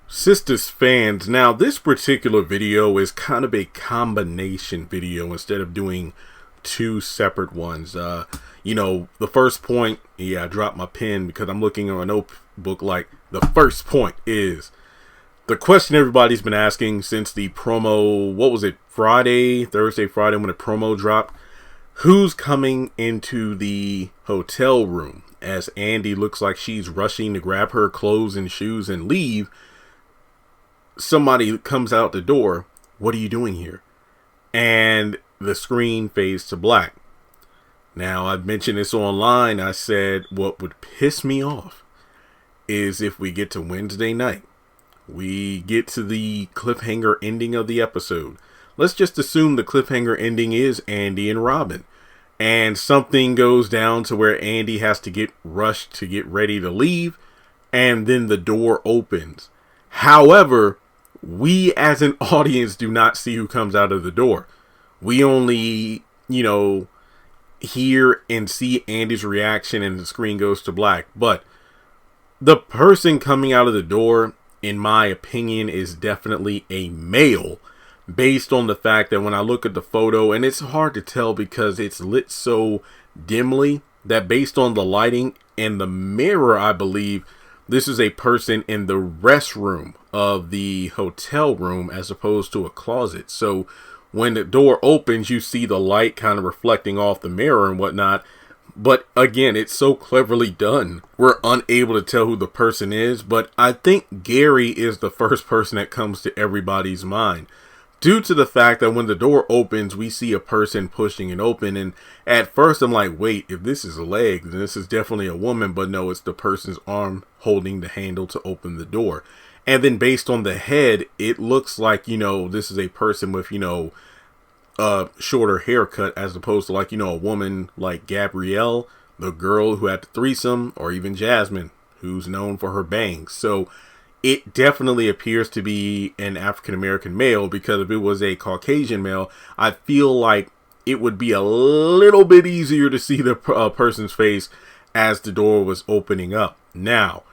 Sistas fans, now this particular video is kind of a combination video instead of doing two separate ones. The first point, I dropped my pen because I'm looking on a notebook. Like, the first point is the question everybody's been asking since the promo, what was it, Thursday, Friday, when the promo dropped. Who's coming into the hotel room as Andy looks like she's rushing to grab her clothes and shoes and leave? Somebody comes out the door. What are you doing here? And the screen fades to black. Now, I've mentioned this online. I said what would piss me off is if we get to Wednesday night, we get to the cliffhanger ending of the episode. Let's just assume the cliffhanger ending is Andy and Robin, and something goes down to where Andy has to get rushed to get ready to leave, and then the door opens. However, we as an audience do not see who comes out of the door. We only, hear and see Andy's reaction and the screen goes to black. But the person coming out of the door, in my opinion, is definitely a male, based on the fact that when I look at the photo, and it's hard to tell because it's lit so dimly, that based on the lighting and the mirror, I believe this is a person in the restroom of the hotel room as opposed to a closet. So when the door opens, you see the light kind of reflecting off the mirror and whatnot. But again, it's so cleverly done. We're unable to tell who the person is, but I think Gary is the first person that comes to everybody's mind, due to the fact that when the door opens, we see a person pushing it open. And at first I'm like, wait, if this is a leg, then this is definitely a woman. But no, it's the person's arm holding the handle to open the door. And then based on the head, it looks like, this is a person with, a shorter haircut, as opposed to like, a woman like Gabrielle, the girl who had the threesome, or even Jasmine, who's known for her bangs. So it definitely appears to be an African-American male, because if it was a Caucasian male, I feel like it would be a little bit easier to see the person's face as the door was opening up. Now,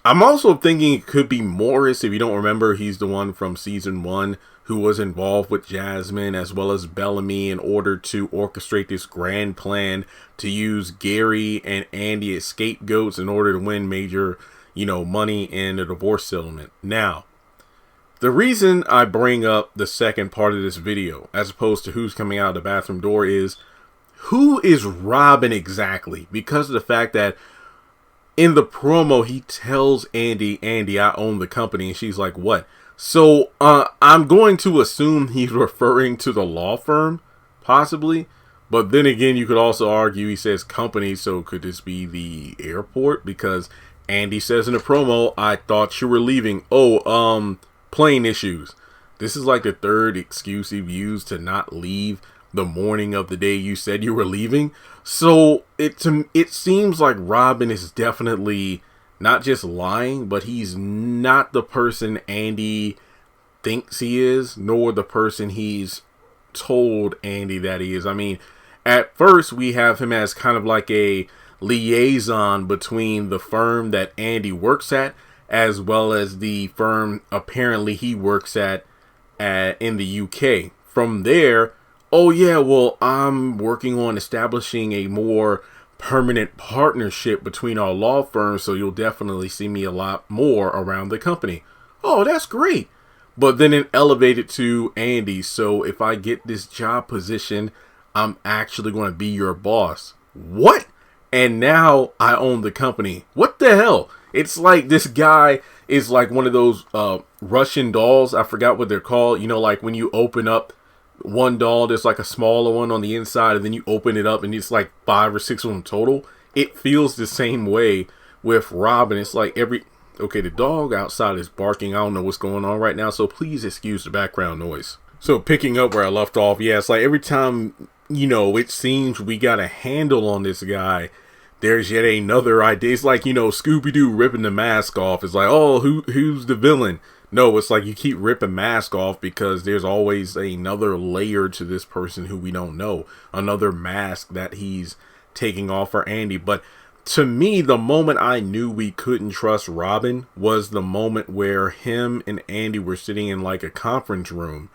I'm also thinking it could be Morris. If you don't remember, he's the one from season 1 who was involved with Jasmine as well as Bellamy in order to orchestrate this grand plan to use Gary and Andy as scapegoats in order to win major money in a divorce settlement. Now, the reason I bring up the second part of this video, as opposed to who's coming out of the bathroom door, is who is Robin exactly? Because of the fact that in the promo, he tells Andy, I own the company. And she's like, what? So I'm going to assume he's referring to the law firm, possibly. But then again, you could also argue he says company. So could this be the airport? Because Andy says in the promo, I thought you were leaving. Plane issues. This is like the third excuse you've used to not leave the morning of the day you said you were leaving. So it seems like Robin is definitely not just lying, but he's not the person Andy thinks he is, nor the person he's told Andy that he is. I mean, at first we have him as kind of like a liaison between the firm that Andy works at, as well as the firm apparently he works at in the UK. From there, I'm working on establishing a more permanent partnership between our law firms, so you'll definitely see me a lot more around the company. Oh, that's great. But then it elevated to Andy, so if I get this job position, I'm actually going to be your boss. What? And now I own the company. What the hell? It's like this guy is like one of those Russian dolls. I forgot what they're called. Like when you open up one doll, there's like a smaller one on the inside, and then you open it up and it's like 5 or 6 of them total. It feels the same way with Robin. It's like the dog outside is barking. I don't know what's going on right now, so please excuse the background noise. So picking up where I left off, it's like every time, it seems we got a handle on this guy, there's yet another idea. It's like, Scooby-Doo ripping the mask off. It's like, who's the villain? No, it's like you keep ripping mask off because there's always another layer to this person who we don't know. Another mask that he's taking off for Andy. But To me, the moment I knew we couldn't trust Robin was the moment where him and Andy were sitting in like a conference room,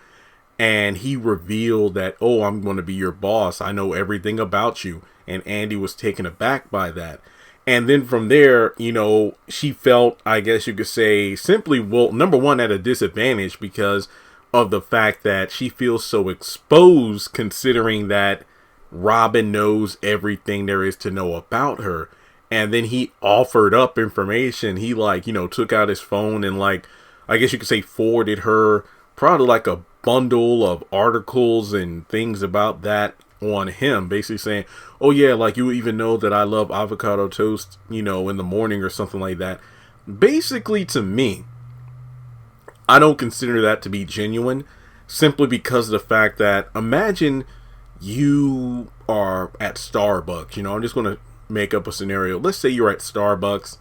and he revealed that, oh, I'm going to be your boss. I know everything about you. And Andy was taken aback by that. And then from there, she felt, I guess you could say, simply, well, number one, at a disadvantage because of the fact that she feels so exposed, considering that Robin knows everything there is to know about her. And then he offered up information. He took out his phone and I guess you could say forwarded her probably like a bundle of articles and things about that on him, basically saying, oh yeah, you even know that I love avocado toast, in the morning or something like that. Basically, to me, I don't consider that to be genuine, simply because of the fact that, imagine you are at Starbucks. I'm just going to make up a scenario. Let's say you're at Starbucks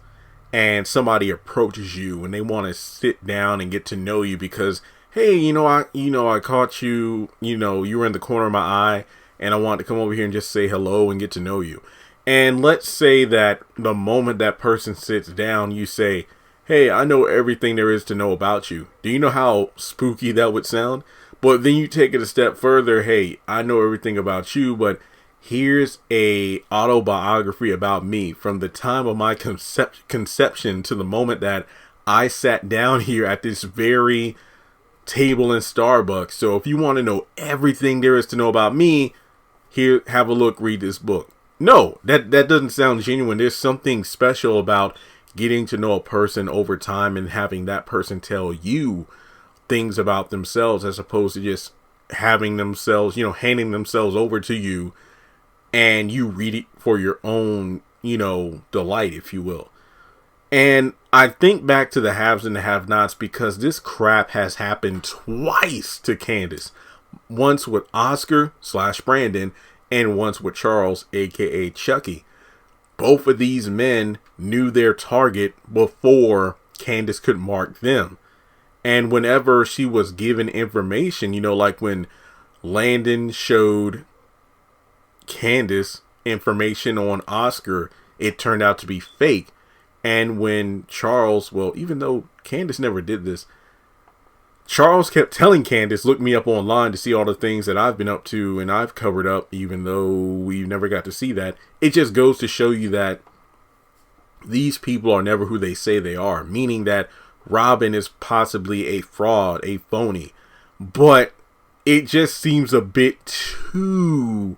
and somebody approaches you and they want to sit down and get to know you because, hey, I caught you, you were in the corner of my eye and I wanted to come over here and just say hello and get to know you. And let's say that the moment that person sits down, you say, hey, I know everything there is to know about you. Do you know how spooky that would sound? But then you take it a step further. Hey, I know everything about you, but here's a autobiography about me from the time of my conception to the moment that I sat down here at this very table in Starbucks. So if you want to know everything there is to know about me, here, have a look, read this book. No, that doesn't sound genuine. There's something special about getting to know a person over time and having that person tell you things about themselves, as opposed to just having themselves, handing themselves over to you and you read it for your own, delight, if you will. And I think back to the haves and the have-nots because this crap has happened twice to Candace. Once with Oscar/Brandon and once with Charles, aka Chucky. Both of these men knew their target before Candace could mark them. And whenever she was given information, like when Landon showed Candace information on Oscar, it turned out to be fake. And when Charles, well, even though Candace never did this, Charles kept telling Candace, look me up online to see all the things that I've been up to and I've covered up, even though we never got to see that. It just goes to show you that these people are never who they say they are, meaning that Robin is possibly a fraud, a phony. But it just seems a bit too,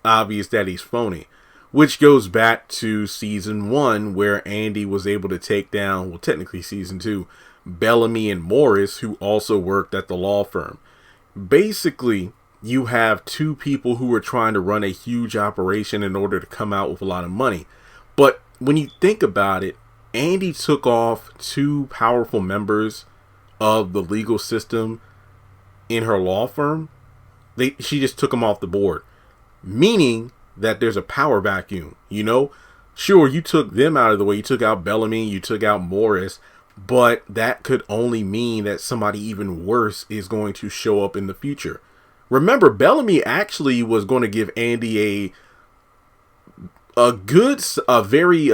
obvious that he's phony. Which goes back to season 1, where Andy was able to take down, well, technically season 2, Bellamy and Morris, who also worked at the law firm. Basically, you have two people who are trying to run a huge operation in order to come out with a lot of money. But when you think about it, Andy took off two powerful members of the legal system in her law firm. She just took them off the board, meaning that there's a power vacuum. Sure, you took them out of the way. You took out Bellamy, you took out Morris, but that could only mean that somebody even worse is going to show up in the future. Remember, Bellamy actually was going to give Andy a very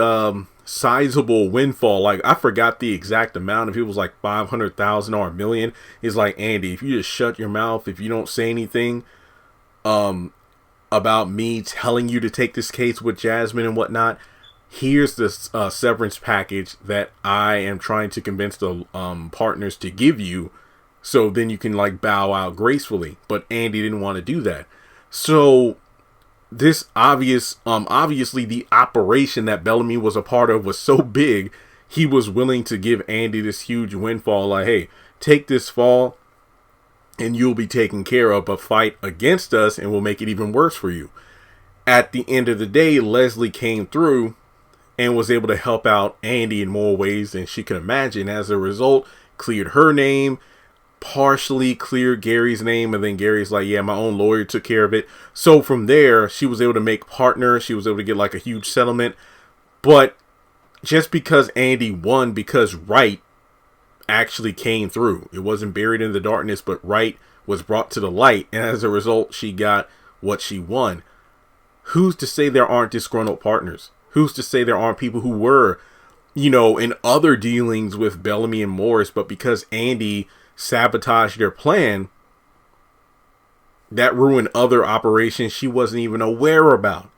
sizable windfall. I forgot the exact amount. If it was like 500,000 or $1 million, it's like, Andy, if you just shut your mouth, if you don't say anything about me telling you to take this case with Jasmine and whatnot, here's this severance package that I am trying to convince the partners to give you, so then you can bow out gracefully. But Andy didn't want to do that. So this obviously the operation that Bellamy was a part of was so big, he was willing to give Andy this huge windfall. Hey, take this fall and you'll be taken care of, but fight against us and we'll make it even worse for you. At the end of the day, Leslie came through and was able to help out Andy in more ways than she could imagine. As a result, cleared her name, partially cleared Gary's name, and then Gary's like, yeah, my own lawyer took care of it. So from there, she was able to make partner. She was able to get a huge settlement. But just because Andy won, because right actually came through. It wasn't buried in the darkness, but right was brought to the light. And as a result, she got what she won. who's to say there aren't disgruntled partners? Who's to say there aren't people who were, in other dealings with Bellamy and Morris, but because Andy sabotaged their plan, that ruined other operations she wasn't even aware about.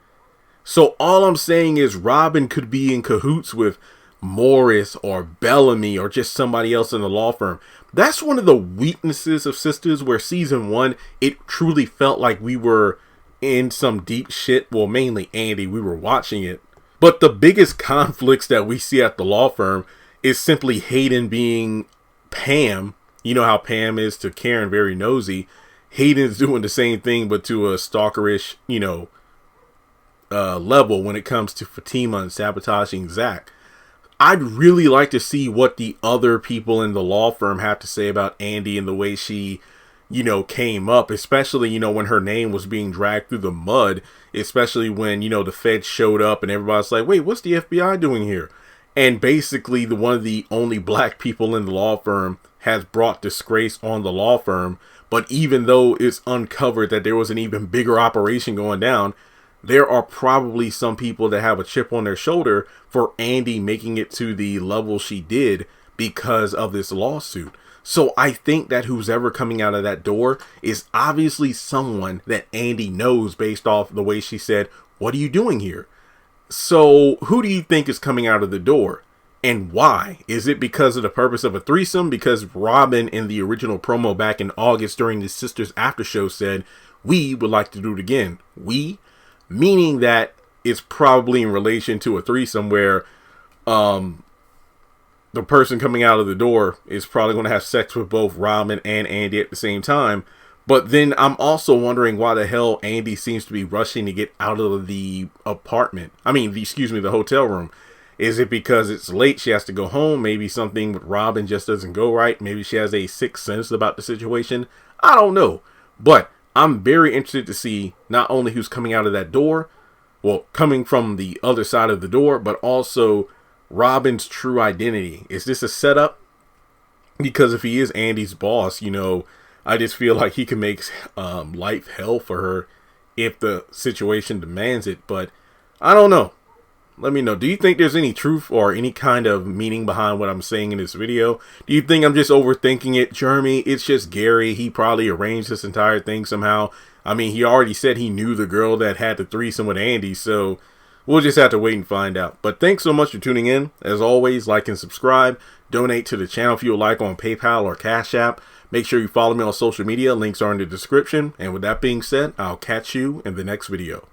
So all I'm saying is Robin could be in cahoots with Morris or Bellamy or just somebody else in the law firm. That's one of the weaknesses of Sistas, where season 1, it truly felt like we were in some deep shit. Well, mainly Andy, we were watching it. But the biggest conflicts that we see at the law firm is simply Hayden being Pam. You know how Pam is to Karen, very nosy. Hayden's doing the same thing, but to a stalkerish, level when it comes to Fatima and sabotaging Zach. I'd really like to see what the other people in the law firm have to say about Andy and the way she, came up, especially, when her name was being dragged through the mud, especially when, the feds showed up and everybody's like, wait, what's the FBI doing here? And basically one of the only black people in the law firm has brought disgrace on the law firm. But even though it's uncovered that there was an even bigger operation going down, there are probably some people that have a chip on their shoulder for Andy making it to the level she did because of this lawsuit. So I think that who's ever coming out of that door is obviously someone that Andy knows based off the way she said, "What are you doing here?" So who do you think is coming out of the door? And why? Is it because of the purpose of a threesome? Because Robin in the original promo back in August during the Sisters after show said, "We would like to do it again." We? Meaning that it's probably in relation to a threesome where the person coming out of the door is probably going to have sex with both Robin and Andy at the same time. But then I'm also wondering why the hell Andy seems to be rushing to get out of the apartment. The hotel room. Is it because it's late, she has to go home? Maybe something with Robin just doesn't go right. Maybe she has a sixth sense about the situation. I don't know. But I'm very interested to see not only who's coming out of that door, well, coming from the other side of the door, but also Robin's true identity. Is this a setup? Because if he is Andy's boss, I just feel like he can make life hell for her if the situation demands it. But I don't know. Let me know. Do you think there's any truth or any kind of meaning behind what I'm saying in this video? Do you think I'm just overthinking it? Jeremy, it's just Gary. He probably arranged this entire thing somehow. He already said he knew the girl that had the threesome with Andy, so we'll just have to wait and find out. But thanks so much for tuning in. As always, like and subscribe. Donate to the channel if you would like on PayPal or Cash App. Make sure you follow me on social media. Links are in the description. And with that being said, I'll catch you in the next video.